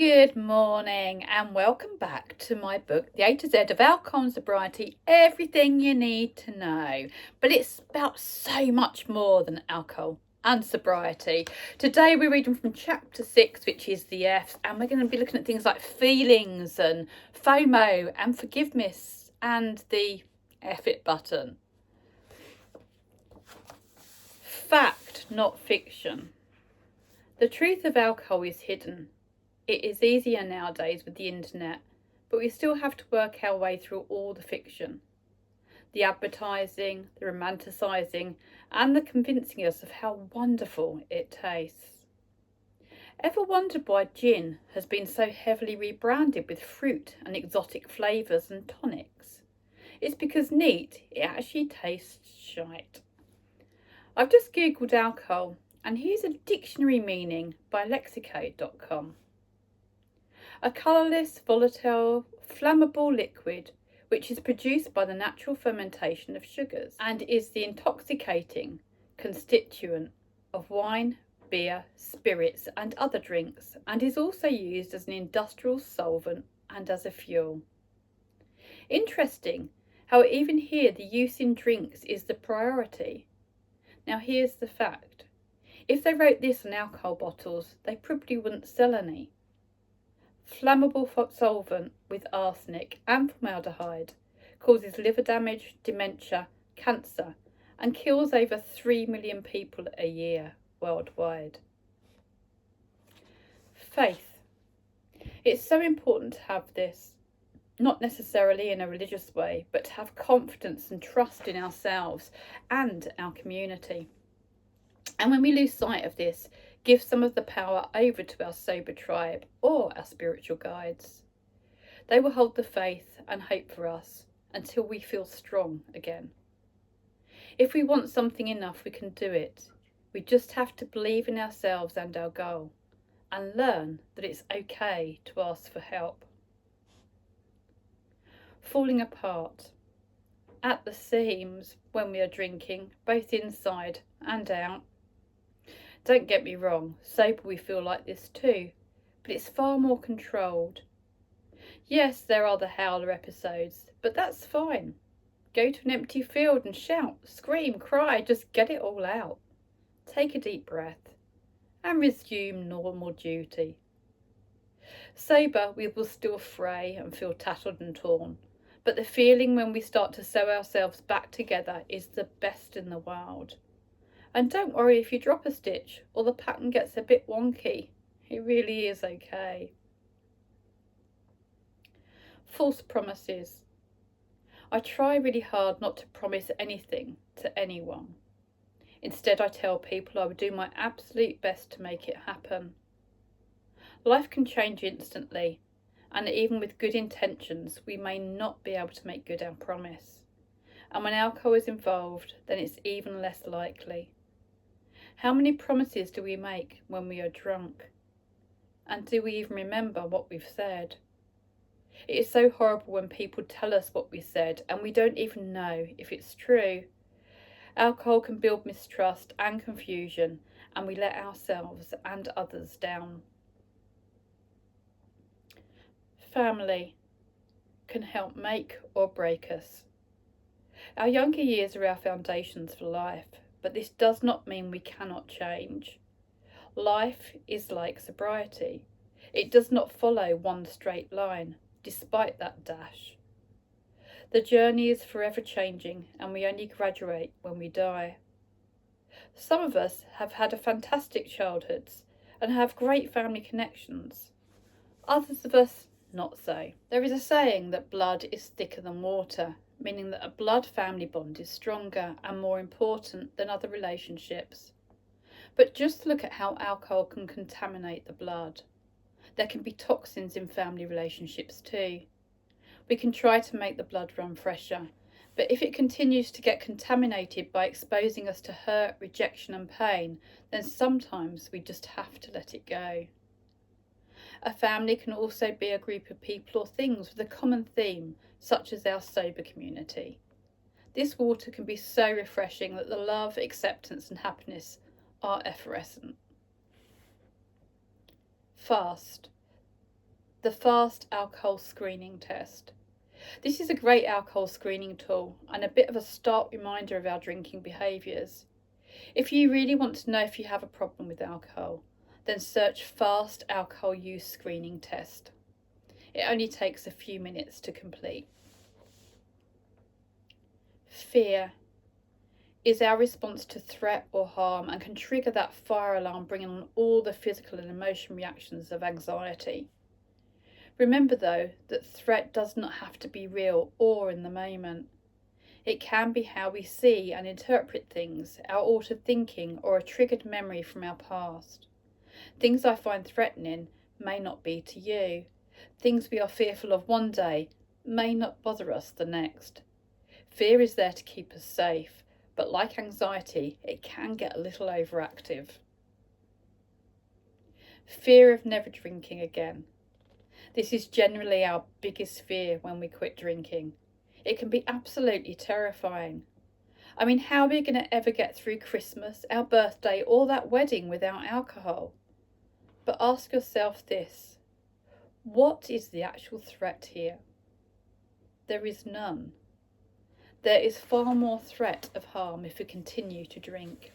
Good morning and welcome back to my book, The A to Z of Alcohol and Sobriety, Everything You Need to Know. But it's about so much more than alcohol and sobriety. Today we're reading from chapter 6, which is the F's, and we're going to be looking at things like feelings and FOMO and forgiveness and the F it button. Fact, not fiction. The truth of alcohol is hidden. It is easier nowadays with the internet, but we still have to work our way through all the fiction. The advertising, the romanticising, and the convincing us of how wonderful it tastes. Ever wondered why gin has been so heavily rebranded with fruit and exotic flavours and tonics? It's because neat, it actually tastes shite. I've just googled alcohol, and here's a dictionary meaning by lexicode.com. A colourless, volatile, flammable liquid which is produced by the natural fermentation of sugars and is the intoxicating constituent of wine, beer, spirits and other drinks, and is also used as an industrial solvent and as a fuel. Interesting how even here the use in drinks is the priority. Now here's the fact. If they wrote this on alcohol bottles, they probably wouldn't sell any. Flammable solvent with arsenic and formaldehyde causes liver damage, dementia, cancer, and kills over 3 million people a year worldwide. Faith. It's so important to have this, not necessarily in a religious way, but to have confidence and trust in ourselves and our community. And when we lose sight of this, give some of the power over to our sober tribe or our spiritual guides. They will hold the faith and hope for us until we feel strong again. If we want something enough, we can do it. We just have to believe in ourselves and our goal and learn that it's okay to ask for help. Falling apart. At the seams when we are drinking, both inside and out. Don't get me wrong, sober we feel like this too, but it's far more controlled. Yes, there are the howler episodes, but that's fine. Go to an empty field and shout, scream, cry, just get it all out. Take a deep breath and resume normal duty. Sober, we will still fray and feel tattered and torn, but the feeling when we start to sew ourselves back together is the best in the world. And don't worry if you drop a stitch or the pattern gets a bit wonky. It really is okay. False promises. I try really hard not to promise anything to anyone. Instead, I tell people I would do my absolute best to make it happen. Life can change instantly, and even with good intentions, we may not be able to make good our promise. And when alcohol is involved, then it's even less likely. How many promises do we make when we are drunk? And do we even remember what we've said? It is so horrible when people tell us what we said and we don't even know if it's true. Alcohol can build mistrust and confusion, and we let ourselves and others down. Family can help make or break us. Our younger years are our foundations for life. But this does not mean we cannot change. Life is like sobriety. It does not follow one straight line, despite that dash. The journey is forever changing, and we only graduate when we die. Some of us have had a fantastic childhoods and have great family connections. Others of us, not so. There is a saying that blood is thicker than water, meaning that a blood family bond is stronger and more important than other relationships. But just look at how alcohol can contaminate the blood. There can be toxins in family relationships too. We can try to make the blood run fresher, but if it continues to get contaminated by exposing us to hurt, rejection and pain, then sometimes we just have to let it go. A family can also be a group of people or things with a common theme, such as our sober community. This water can be so refreshing that the love, acceptance and happiness are effervescent. Fast. The fast alcohol screening test. This is a great alcohol screening tool and a bit of a stark reminder of our drinking behaviours. If you really want to know if you have a problem with alcohol, then search fast alcohol use screening test. It only takes a few minutes to complete. Fear is our response to threat or harm and can trigger that fire alarm, bringing on all the physical and emotional reactions of anxiety. Remember though that threat does not have to be real or in the moment. It can be how we see and interpret things, our altered thinking, or a triggered memory from our past. Things I find threatening may not be to you. Things we are fearful of one day may not bother us the next. Fear is there to keep us safe, but like anxiety, it can get a little overactive. Fear of never drinking again. This is generally our biggest fear when we quit drinking. It can be absolutely terrifying. I mean, how are we going to ever get through Christmas, our birthday, or that wedding without alcohol? But ask yourself this: what is the actual threat here? There is none. There is far more threat of harm if we continue to drink.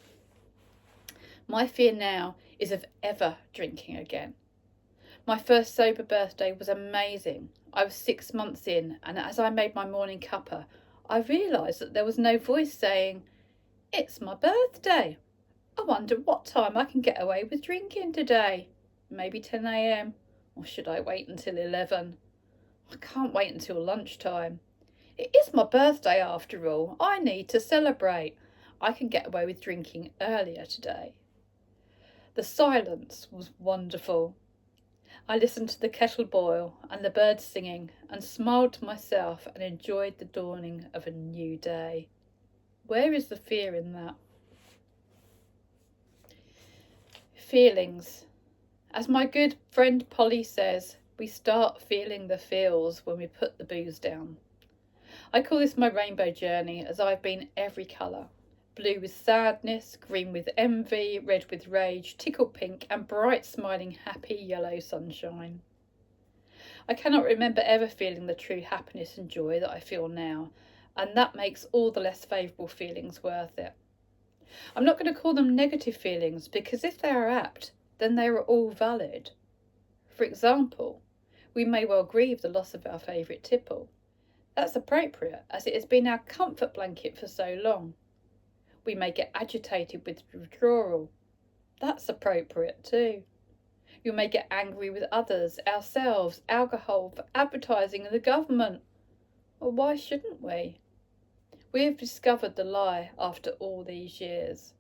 My fear now is of ever drinking again. My first sober birthday was amazing. I was 6 months in, and as I made my morning cuppa, I realised that there was no voice saying, "It's my birthday. I wonder what time I can get away with drinking today. Maybe 10 a.m, or should I wait until 11? I can't wait until lunchtime. It is my birthday after all. I need to celebrate. I can get away with drinking earlier today." The silence was wonderful. I listened to the kettle boil and the birds singing and smiled to myself and enjoyed the dawning of a new day. Where is the fear in that? Feelings. As my good friend Polly says, we start feeling the feels when we put the booze down. I call this my rainbow journey, as I've been every colour. Blue with sadness, green with envy, red with rage, tickled pink, and bright smiling happy yellow sunshine. I cannot remember ever feeling the true happiness and joy that I feel now, and that makes all the less favourable feelings worth it. I'm not going to call them negative feelings, because if they are apt, then they are all valid. For example, we may well grieve the loss of our favourite tipple. That's appropriate, as it has been our comfort blanket for so long. We may get agitated with withdrawal. That's appropriate too. You may get angry with others, ourselves, alcohol, for advertising and the government. Well, why shouldn't we? We have discovered the lie after all these years.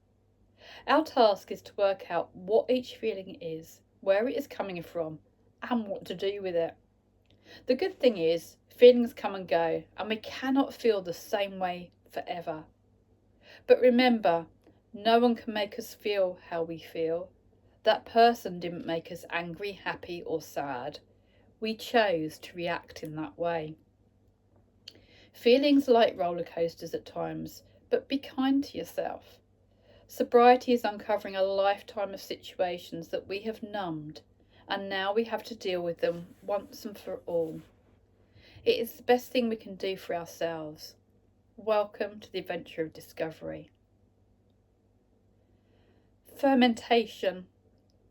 Our task is to work out what each feeling is, where it is coming from, and what to do with it. The good thing is, feelings come and go, and we cannot feel the same way forever. But remember, no one can make us feel how we feel. That person didn't make us angry, happy, or sad. We chose to react in that way. Feelings like roller coasters at times, but be kind to yourself. Sobriety is uncovering a lifetime of situations that we have numbed, and now we have to deal with them once and for all. It is the best thing we can do for ourselves. Welcome to the adventure of discovery. Fermentation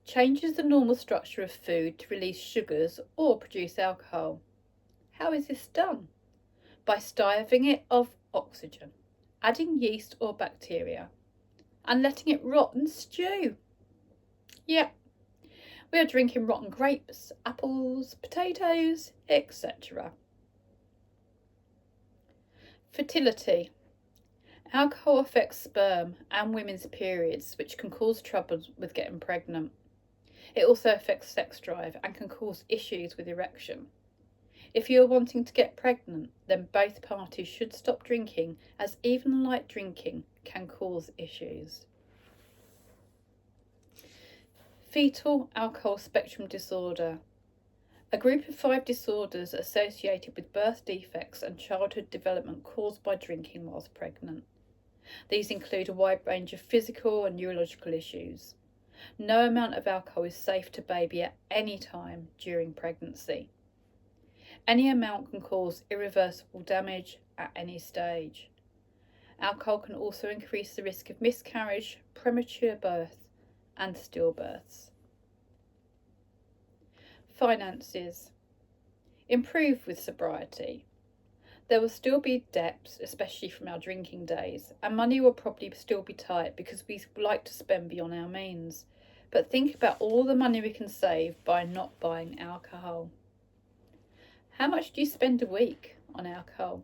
changes the normal structure of food to release sugars or produce alcohol. How is this done? By starving it of oxygen, adding yeast or bacteria, and letting it rot and stew. Yep, we are drinking rotten grapes, apples, potatoes, etc. Fertility. Alcohol affects sperm and women's periods, which can cause trouble with getting pregnant. It also affects sex drive and can cause issues with erection. If you are wanting to get pregnant, then both parties should stop drinking, as even light drinking can cause issues. Fetal alcohol spectrum disorder. A group of 5 disorders associated with birth defects and childhood development caused by drinking whilst pregnant. These include a wide range of physical and neurological issues. No amount of alcohol is safe to baby at any time during pregnancy. Any amount can cause irreversible damage at any stage. Alcohol can also increase the risk of miscarriage, premature birth, and stillbirths. Finances. Improve with sobriety. There will still be debts, especially from our drinking days, and money will probably still be tight because we like to spend beyond our means. But think about all the money we can save by not buying alcohol. How much do you spend a week on alcohol?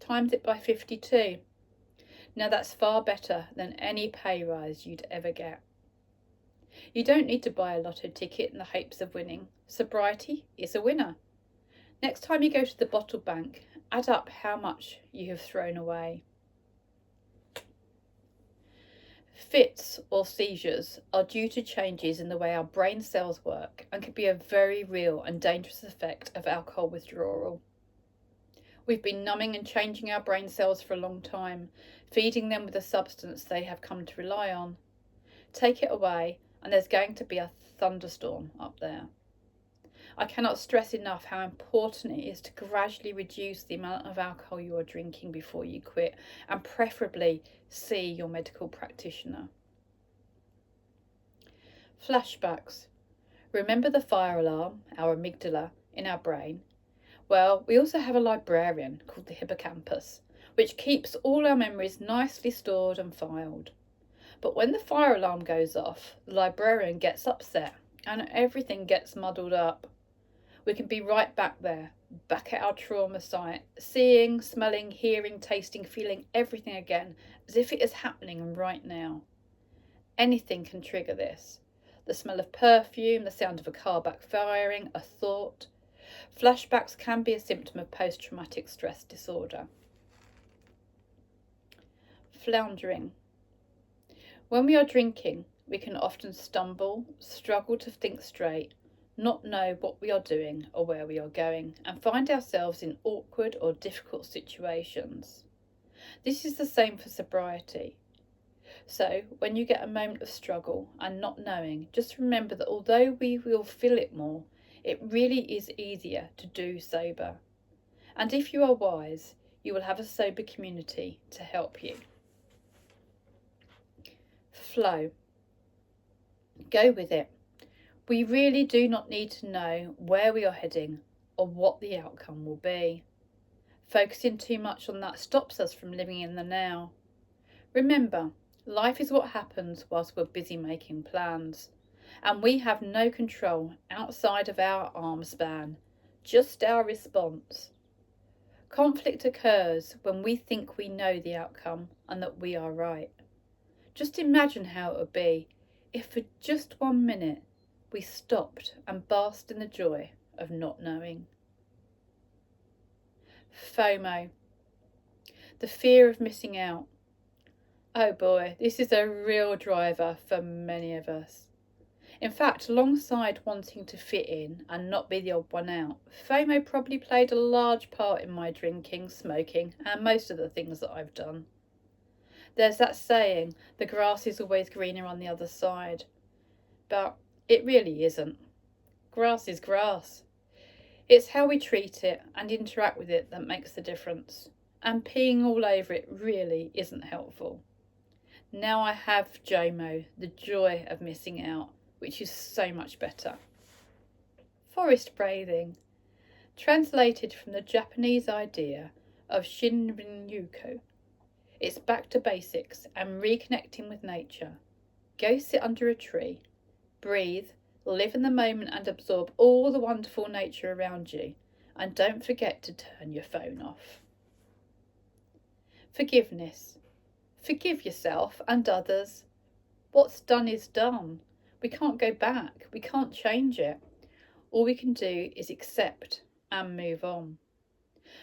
Times it by 52. Now that's far better than any pay rise you'd ever get. You don't need to buy a lotto ticket in the hopes of winning. Sobriety is a winner. Next time you go to the bottle bank, add up how much you have thrown away. Fits or seizures are due to changes in the way our brain cells work and can be a very real and dangerous effect of alcohol withdrawal. We've been numbing and changing our brain cells for a long time, feeding them with a substance they have come to rely on. Take it away and there's going to be a thunderstorm up there. I cannot stress enough how important it is to gradually reduce the amount of alcohol you are drinking before you quit, and preferably see your medical practitioner. Flashbacks. Remember the fire alarm, our amygdala, in our brain? Well, we also have a librarian called the hippocampus, which keeps all our memories nicely stored and filed. But when the fire alarm goes off, the librarian gets upset and everything gets muddled up. We can be right back there, back at our trauma site, seeing, smelling, hearing, tasting, feeling everything again, as if it is happening right now. Anything can trigger this. The smell of perfume, the sound of a car backfiring, a thought. Flashbacks can be a symptom of post-traumatic stress disorder. Floundering. When we are drinking, we can often stumble, struggle to think straight, not know what we are doing or where we are going, and find ourselves in awkward or difficult situations. This is the same for sobriety. So, when you get a moment of struggle and not knowing, just remember that although we will feel it more, it really is easier to do sober. And if you are wise, you will have a sober community to help you. Flow. Go with it. We really do not need to know where we are heading or what the outcome will be. Focusing too much on that stops us from living in the now. Remember, life is what happens whilst we're busy making plans, and we have no control outside of our arm span, just our response. Conflict occurs when we think we know the outcome and that we are right. Just imagine how it would be if for just 1 minute we stopped and basked in the joy of not knowing. Fomo. The fear of missing out. Oh boy, this is a real driver for many of us. In fact, alongside wanting to fit in and not be the odd one out, FOMO probably played a large part in my drinking, smoking, and most of the things that I've done. There's that saying, the grass is always greener on the other side. But it really isn't. Grass is grass. It's how we treat it and interact with it that makes the difference. And peeing all over it really isn't helpful. Now I have JOMO, the joy of missing out, which is so much better. Forest bathing. Translated from the Japanese idea of Shinrin-yoku. It's back to basics and reconnecting with nature. Go sit under a tree, breathe, live in the moment and absorb all the wonderful nature around you. And don't forget to turn your phone off. Forgiveness. Forgive yourself and others. What's done is done. We can't go back. We can't change it. All we can do is accept and move on.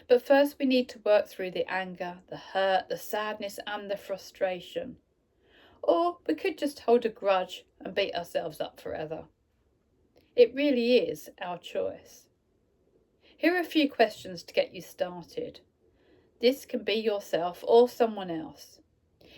But first we need to work through the anger, the hurt, the sadness and the frustration. Or we could just hold a grudge and beat ourselves up forever. It really is our choice. Here are a few questions to get you started. This can be yourself or someone else.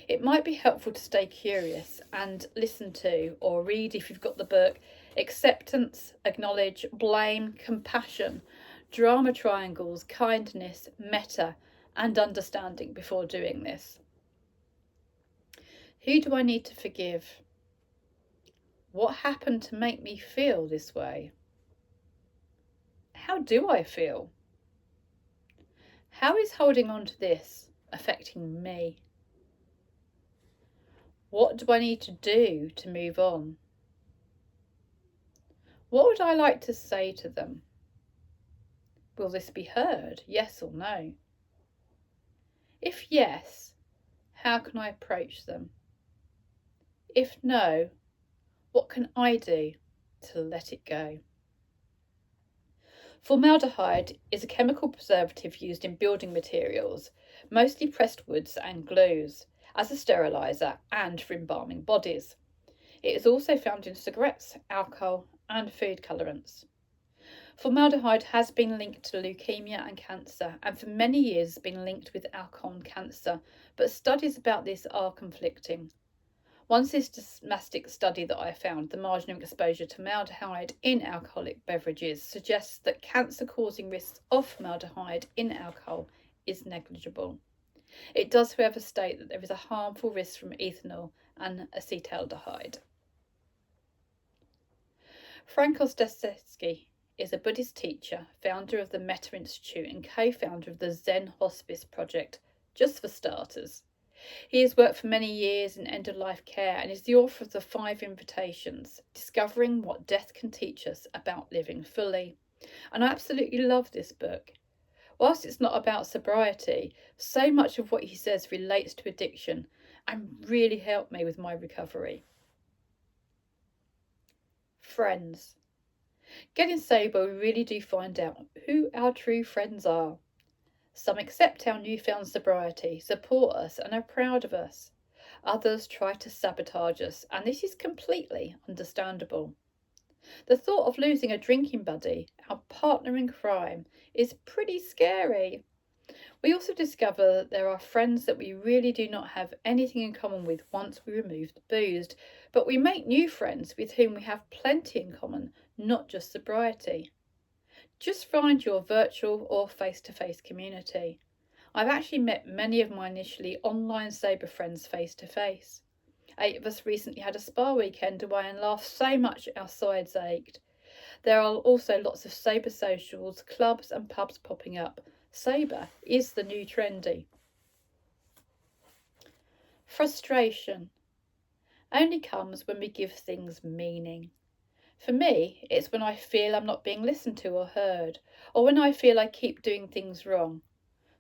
It might be helpful to stay curious and listen to or read, if you've got the book, acceptance, acknowledge, blame, compassion, drama triangles, kindness, metta, and understanding before doing this. Who do I need to forgive? What happened to make me feel this way? How do I feel? How is holding on to this affecting me? What do I need to do to move on? What would I like to say to them? Will this be heard? Yes or no? If yes, how can I approach them? If no, what can I do to let it go? Formaldehyde is a chemical preservative used in building materials, mostly pressed woods and glues, as a steriliser and for embalming bodies. It is also found in cigarettes, alcohol and food colourants. Formaldehyde has been linked to leukemia and cancer, and for many years has been linked with alcohol and cancer, but studies about this are conflicting. One systematic study that I found, the marginal exposure to formaldehyde in alcoholic beverages, suggests that cancer-causing risks of formaldehyde in alcohol is negligible. It does, however, state that there is a harmful risk from ethanol and acetaldehyde. Francis Dostoevsky is a Buddhist teacher, founder of the Metta Institute and co-founder of the Zen Hospice Project, just for starters. He has worked for many years in end-of-life care and is the author of the 5 Invitations, Discovering What Death Can Teach Us About Living Fully. And I absolutely love this book. Whilst it's not about sobriety, so much of what he says relates to addiction and really helped me with my recovery. Friends. Getting sober, we really do find out who our true friends are. Some accept our newfound sobriety, support us and are proud of us. Others try to sabotage us, and this is completely understandable. The thought of losing a drinking buddy, our partner in crime, is pretty scary. We also discover that there are friends that we really do not have anything in common with once we remove the booze, but we make new friends with whom we have plenty in common, not just sobriety. Just find your virtual or face-to-face community. I've actually met many of my initially online sober friends face-to-face. 8 of us recently had a spa weekend away and laughed so much our sides ached. There are also lots of sober socials, clubs and pubs popping up. Sober is the new trendy. Frustration only comes when we give things meaning. For me, it's when I feel I'm not being listened to or heard, or when I feel I keep doing things wrong.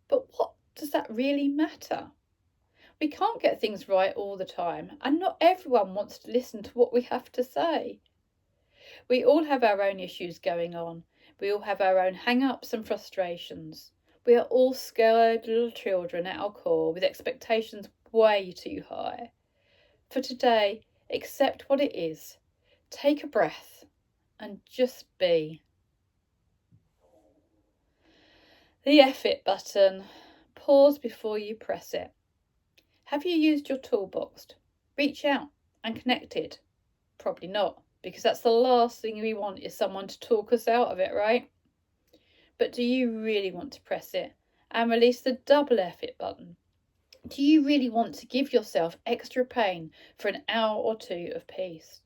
But what does that really matter? We can't get things right all the time, and not everyone wants to listen to what we have to say. We all have our own issues going on. We all have our own hang-ups and frustrations. We are all scared little children at our core with expectations way too high. For today, accept what it is. Take a breath and just be. The F it button. Pause before you press it. Have you used your toolbox? Reach out and connected? Probably not, because that's the last thing we want is someone to talk us out of it, right? But do you really want to press it and release the double F it button? Do you really want to give yourself extra pain for an hour or 2 of peace?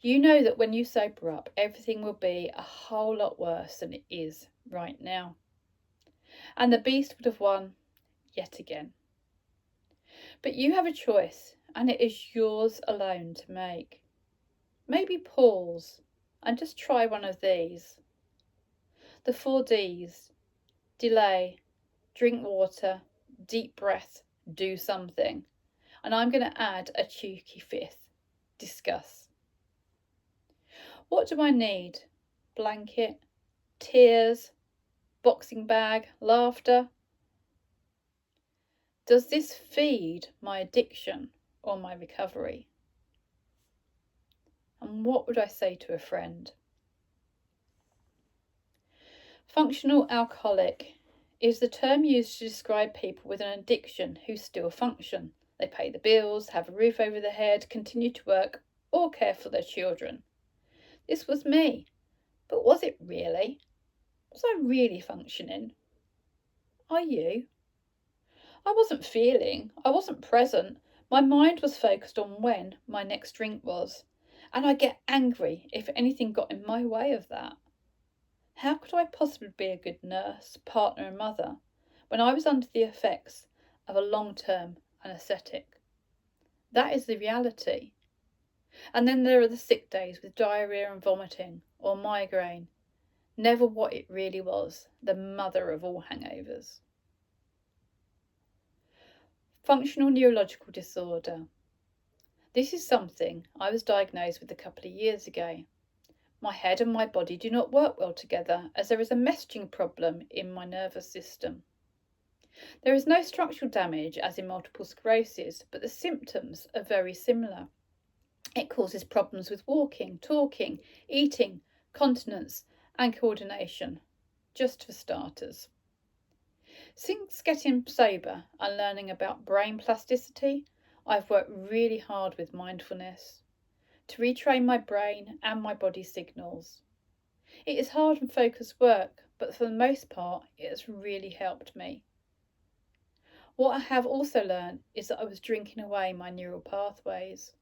You know that when you sober up, everything will be a whole lot worse than it is right now. And the beast would have won yet again. But you have a choice, and it is yours alone to make. Maybe pause and just try one of these. The 4 Ds. Delay, drink water, deep breath, do something. And I'm going to add a cheeky 5th. Discuss. What do I need? Blanket, tears, boxing bag, laughter? Does this feed my addiction or my recovery? And what would I say to a friend? Functional alcoholic is the term used to describe people with an addiction who still function. They pay the bills, have a roof over their head, continue to work, or care for their children. This was me. But was it really? Was I really functioning? Are you? I wasn't feeling, I wasn't present. My mind was focused on when my next drink was, and I get angry if anything got in my way of that. How could I possibly be a good nurse, partner, and mother when I was under the effects of a long-term anaesthetic? That is the reality. And then there are the sick days with diarrhoea and vomiting, or migraine. Never what it really was, the mother of all hangovers. Functional neurological disorder. This is something I was diagnosed with a couple of years ago. My head and my body do not work well together as there is a messaging problem in my nervous system. There is no structural damage as in multiple sclerosis, but the symptoms are very similar. It causes problems with walking, talking, eating, continence, and coordination, just for starters. Since getting sober and learning about brain plasticity, I've worked really hard with mindfulness to retrain my brain and my body signals. It is hard and focused work, but for the most part, it has really helped me. What I have also learned is that I was drinking away my neural pathways.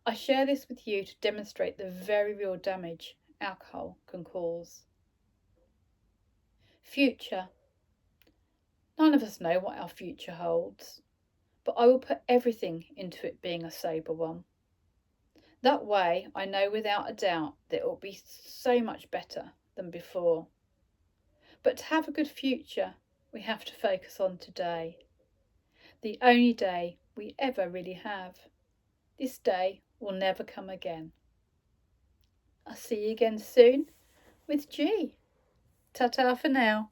I share this with you to demonstrate the very real damage alcohol can cause. Future. None of us know what our future holds, but I will put everything into it being a sober one. That way, I know without a doubt that it will be so much better than before. But to have a good future, we have to focus on today. The only day we ever really have. This day will never come again. I'll see you again soon with G. Ta-ta for now.